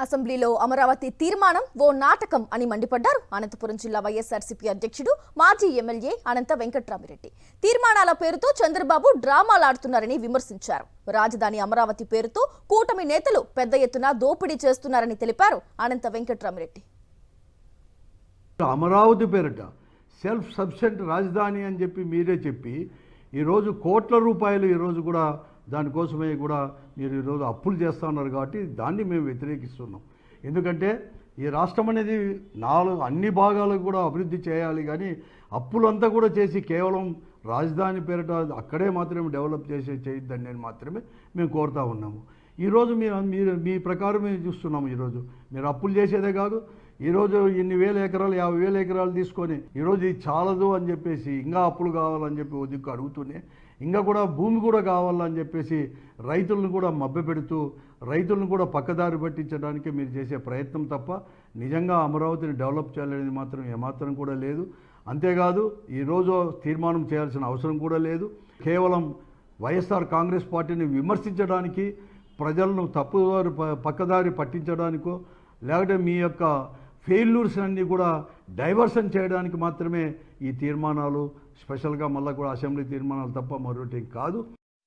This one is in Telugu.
అసెంబ్లీలో అమరావతి తీర్మానం ఓ నాటకం అని మండిపడ్డారు అనంతపురం జిల్లా వైఎస్ఆర్సీపీ అధ్యక్షుడు మాజీ ఎమ్మెల్యే అనంత వెంకట్రామిరెడ్డి. తీర్మానాల పేరుతో చంద్రబాబు డ్రామాలాడుతున్నారని విమర్శించారు. రాజధాని అమరావతి పేరుతో కూటమి నేతలు పెద్ద ఎత్తున దోపిడీ చేస్తున్నారని తెలిపారు అనంత వెంకట్రామిరెడ్డి. అమరావతి పేరిట సెల్ఫ్ సఫిషియెంట్ రాజధాని అని చెప్పి మీరే చెప్పి ఈరోజు కోట్ల రూపాయలు ఈరోజు కూడా దానికోసమే కూడా మీరు ఈరోజు అప్పులు చేస్తూ ఉన్నారు కాబట్టి దాన్ని మేము వ్యతిరేకిస్తున్నాం. ఎందుకంటే ఈ రాష్ట్రం అనేది అన్ని భాగాలకు కూడా అభివృద్ధి చేయాలి, కానీ అప్పులంతా కూడా చేసి కేవలం రాజధాని పేరిట అక్కడే మాత్రమే డెవలప్ చేయొద్దని నేను మాత్రమే మేము కోరుతూ ఉన్నాము. ఈరోజు మీరు మీ ప్రకారం మేము చూస్తున్నాము. ఈరోజు మీరు అప్పులు చేసేదే కాదు, ఈరోజు ఇన్ని వేల ఎకరాలు 50,000 ఎకరాలు తీసుకొని ఈరోజు ఇది చాలదు అని చెప్పేసి ఇంకా అప్పులు కావాలని చెప్పి ఓ దిక్కు అడుగుతూనే ఇంకా కూడా భూమి కూడా కావాలని చెప్పేసి రైతులను కూడా మభ్యపెడుతూ రైతులను కూడా పక్కదారి పట్టించడానికి మీరు చేసే ప్రయత్నం తప్ప నిజంగా అమరావతిని డెవలప్ చేయాలనేది మాత్రం ఏమాత్రం కూడా లేదు. అంతేకాదు ఈరోజు తీర్మానం చేయాల్సిన అవసరం కూడా లేదు. కేవలం వైఎస్ఆర్ కాంగ్రెస్ పార్టీని విమర్శించడానికి, ప్రజలను పక్కదారి పట్టించడానికో లేకపోతే మీ యొక్క ఫెయిల్యూర్స్ అన్నీ కూడా డైవర్షన్ చేయడానికి మాత్రమే ఈ తీర్మానాలు, స్పెషల్గా మళ్ళీ కూడా అసెంబ్లీ తీర్మానాలు తప్ప మరొకటి కాదు.